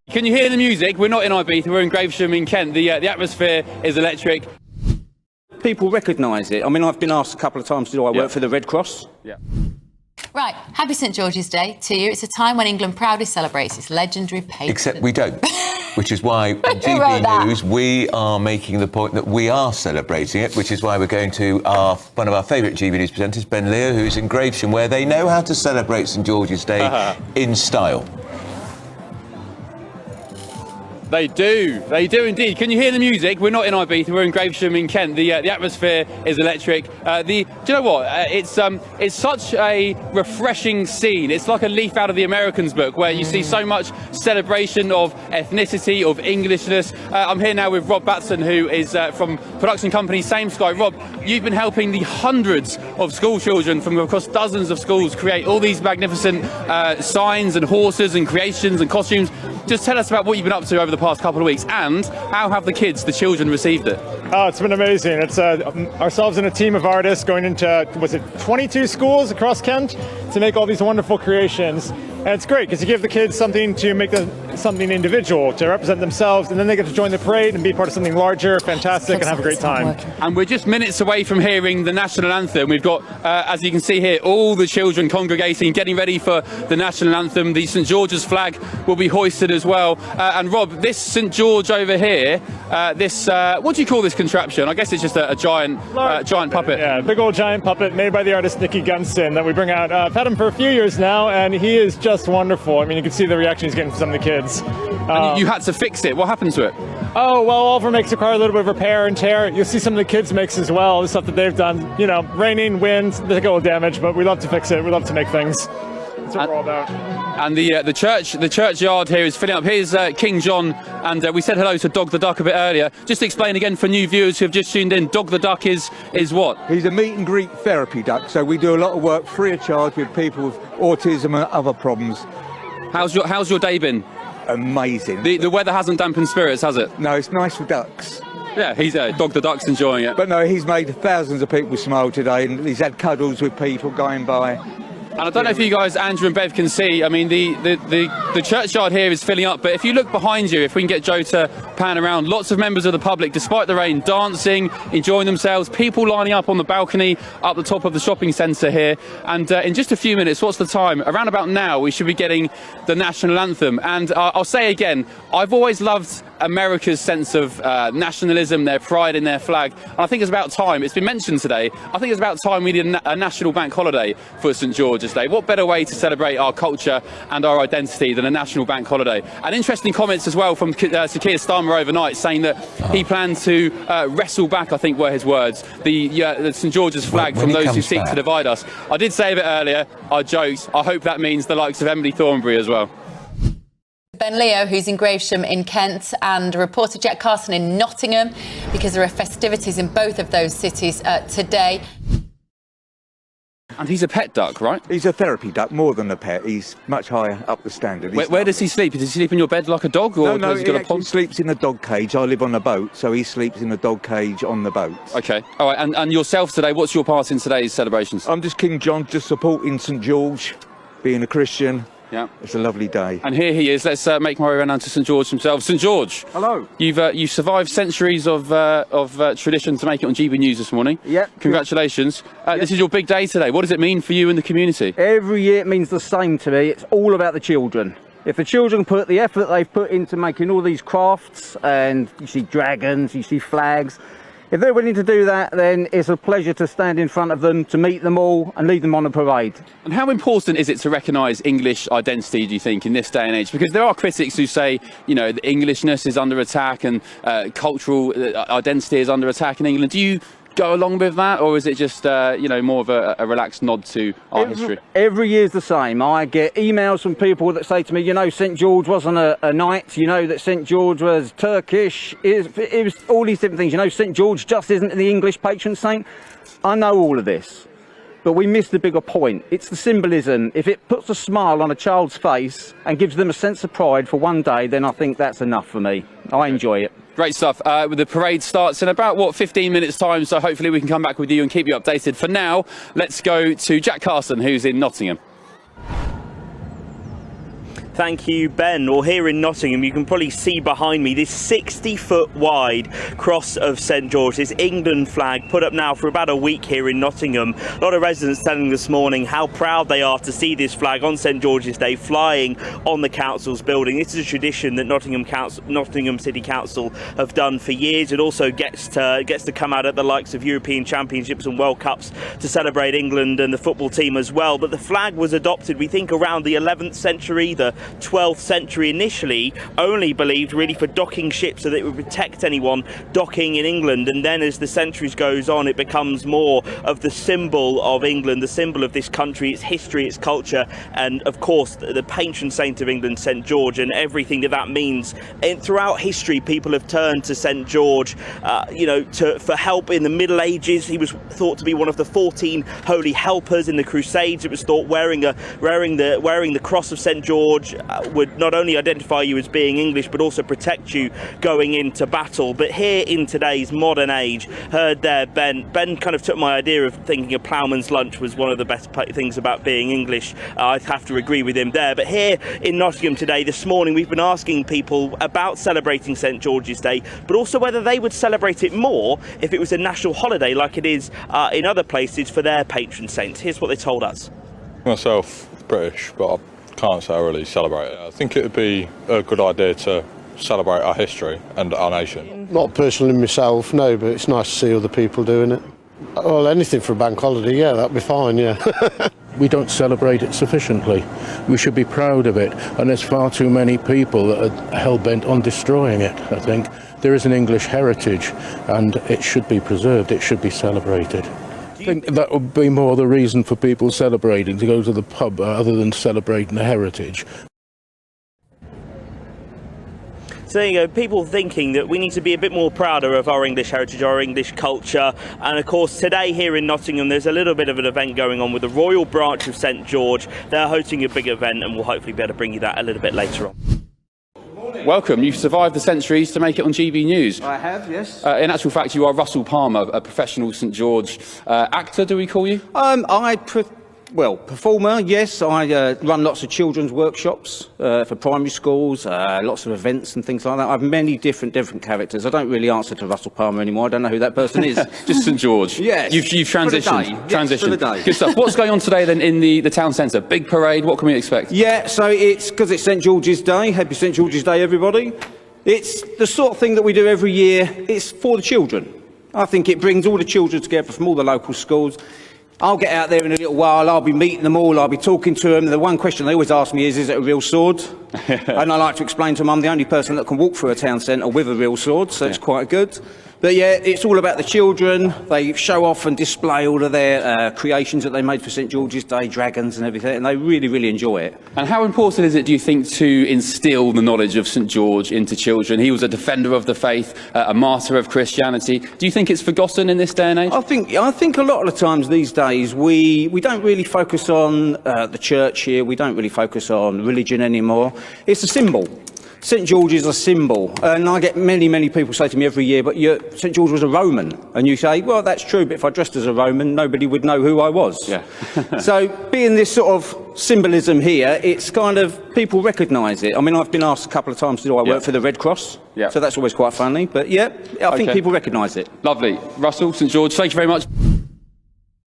Can you hear the music? We're not in Ibiza, we're in Gravesham in Kent. The atmosphere is electric. People recognise it. I mean, I've been asked a couple of times, do I work for the Red Cross? Yeah. Right, happy St George's Day to you. It's a time when England proudly celebrates its legendary patron. Except we don't, which is why on GB News we are making the point that we are celebrating it, which is why we're going to one of our favourite GB News presenters, Ben Leo, who's in Gravesham, where they know how to celebrate St George's Day in style. They do indeed. Can you hear the music? We're not in Ibiza, we're in Gravesham in Kent. The atmosphere is electric. Do you know what? It's such a refreshing scene. It's like a leaf out of the Americans book where you see so much celebration of ethnicity, of Englishness. I'm here now with Rob Batson, who is from production company Same Sky. Rob, you've been helping the hundreds of school children from across dozens of schools create all these magnificent signs and horses and creations and costumes. Just tell us about what you've been up to over the past couple of weeks, and how have the children received it? Oh, it's been amazing. It's ourselves and a team of artists going into, 22 schools across Kent to make all these wonderful creations. And it's great because you give the kids something to make them something individual, to represent themselves, and then they get to join the parade and be part of something larger, fantastic, and have a great time. And we're just minutes away from hearing the national anthem. We've got, as you can see here, all the children congregating, getting ready for the national anthem. The St George's flag will be hoisted as well. And Rob, this St George over here, what do you call this contraption? I guess it's just a giant puppet. Yeah, big old giant puppet made by the artist Nicky Gunston that we bring out. I've had him for a few years now, and he is just wonderful. I mean, you can see the reaction he's getting from some of the kids. And you had to fix it. What happened to it? Oh, well, all of our makes require a little bit of repair and tear. You'll see some of the kids' makes as well, the stuff that they've done. You know, raining, wind, they take a little damage, but we love to fix it. We love to make things. That's what we're all about. And the churchyard here is filling up. Here's King John, and we said hello to Dog the Duck a bit earlier. Just to explain again for new viewers who have just tuned in, Dog the Duck is what? He's a meet and greet therapy duck, so we do a lot of work free of charge with people with autism and other problems. How's your day been? Amazing. The weather hasn't dampened spirits, has it? No, it's nice for ducks. Yeah, he's Dog the Duck's enjoying it. But no, he's made thousands of people smile today, and he's had cuddles with people going by. And I don't know if you guys, Andrew and Bev, can see, I mean, the churchyard here is filling up, but if you look behind you, if we can get Joe to pan around, lots of members of the public, despite the rain, dancing, enjoying themselves, people lining up on the balcony up the top of the shopping centre here. And in just a few minutes, what's the time? Around about now, we should be getting the national anthem. And I'll say again, I've always loved America's sense of nationalism, their pride in their flag. And I think it's about time, it's been mentioned today, I think it's about time we did a national bank holiday for St George's Day. What better way to celebrate our culture and our identity than a national bank holiday? And interesting comments as well from Sir Keir Starmer overnight, saying that he plans to wrestle back, I think were his words, the St George's flag from those who seek to divide us. I did say a bit earlier, I joked, I hope that means the likes of Emily Thornberry as well. Ben Leo, who's in Gravesham in Kent, and reporter Jack Carson in Nottingham, because there are festivities in both of those cities today. And he's a pet duck, right? He's a therapy duck, more than a pet. He's much higher up the standard. Where does he sleep? Does he sleep in your bed like a dog? Or No, has he got he a pond? sleeps in a dog cage. I live on a boat, so he sleeps in a dog cage on the boat. OK. All right, and yourself today, what's your part in today's celebrations? I'm just King John, just supporting St George, being a Christian. Yeah, it's a lovely day. And here he is. Let's make my way around to St George himself. St George. Hello. You've survived centuries of tradition to make it on GB News this morning. Yep. Congratulations. This is your big day today. What does it mean for you and the community? Every year it means the same to me. It's all about the children. If the children put the effort they've put into making all these crafts, and you see dragons, you see flags, if they're willing to do that, then it's a pleasure to stand in front of them, to meet them all and lead them on a parade. And how important is it to recognise English identity, do you think, in this day and age? Because there are critics who say, you know, the Englishness is under attack and cultural identity is under attack in England. Do you go along with that, or is it just more of a relaxed nod to our history? Every year's the same. I get emails from people that say to me, you know, St George wasn't a knight, you know that St George was Turkish, it was all these different things. You know, St George just isn't the English patron saint. I know all of this, but we miss the bigger point. It's the symbolism. If it puts a smile on a child's face and gives them a sense of pride for one day, then I think that's enough for me. I enjoy it. Great stuff. The parade starts in about, 15 minutes time, so hopefully we can come back with you and keep you updated. For now, let's go to Jack Carson, who's in Nottingham. Thank you, Ben. Well, here in Nottingham, you can probably see behind me this 60-foot wide cross of St George, this England flag put up now for about a week here in Nottingham. A lot of residents telling this morning how proud they are to see this flag on St George's Day flying on the council's building. This is a tradition that Nottingham City Council have done for years. It also gets to come out at the likes of European Championships and World Cups to celebrate England and the football team as well. But the flag was adopted, we think, around the 11th century, the 12th century initially, only believed really for docking ships so that it would protect anyone docking in England. And then as the centuries goes on, it becomes more of the symbol of England, the symbol of this country, its history, its culture, and of course the patron saint of England, St George, and everything that means. And throughout history, people have turned to St George, for help. In the Middle Ages, he was thought to be one of the 14 holy helpers in the Crusades. It was thought wearing the cross of St George would not only identify you as being English, but also protect you going into battle. But here in today's modern age, heard there, Ben kind of took my idea of thinking a ploughman's lunch was one of the best things about being English. I have to agree with him there. But here in Nottingham today, this morning, we've been asking people about celebrating St George's Day, but also whether they would celebrate it more if it was a national holiday like it is in other places for their patron saints. Here's what they told us. Myself, British, but I can't say I really celebrate it. I think it would be a good idea to celebrate our history and our nation. Not personally myself, no, but it's nice to see other people doing it. Well, anything for a bank holiday, yeah, that'd be fine, yeah. We don't celebrate it sufficiently. We should be proud of it, and there's far too many people that are hell-bent on destroying it, I think. There is an English heritage, and it should be preserved, it should be celebrated. I think that would be more the reason for people celebrating, to go to the pub other than celebrating the heritage. So there you go, people thinking that we need to be a bit more prouder of our English heritage, our English culture. And of course, today here in Nottingham, there's a little bit of an event going on with the Royal Branch of St George. They're hosting a big event, and we'll hopefully be able to bring you that a little bit later on. Welcome. You've survived the centuries to make it on GB News. I have, yes. In actual fact, you are Russell Palmer, a professional St George actor, do we call you? Performer, yes. I run lots of children's workshops for primary schools, lots of events and things like that. I have many different characters. I don't really answer to Russell Palmer anymore. I don't know who that person is. Just St George. Yes. You've transitioned. Yes, for the day. Good stuff. What's going on today then in the town centre? Big parade. What can we expect? Yeah, so it's because it's St George's Day. Happy St George's Day, everybody. It's the sort of thing that we do every year. It's for the children. I think it brings all the children together from all the local schools. I'll get out there in a little while, I'll be meeting them all, I'll be talking to them. The one question they always ask me is it a real sword? And I like to explain to them I'm the only person that can walk through a town centre with a real sword, so it's quite good. But yeah, it's all about the children. They show off and display all of their creations that they made for St George's Day, dragons and everything, and they really, really enjoy it. And how important is it, do you think, to instil the knowledge of St George into children? He was a defender of the faith, a martyr of Christianity. Do you think it's forgotten in this day and age? I think a lot of the times these days we don't really focus on the church here. We don't really focus on religion anymore. It's a symbol. St George is a symbol, and I get many people say to me every year, but St George was a Roman, and you say, well, that's true, but if I dressed as a Roman, nobody would know who I was. Yeah. So being this sort of symbolism here, it's kind of, people recognise it. I mean, I've been asked a couple of times, do I work for the Red Cross? Yeah. So that's always quite funny, but yeah, I think people recognise it. Lovely. Russell, St George, thank you very much.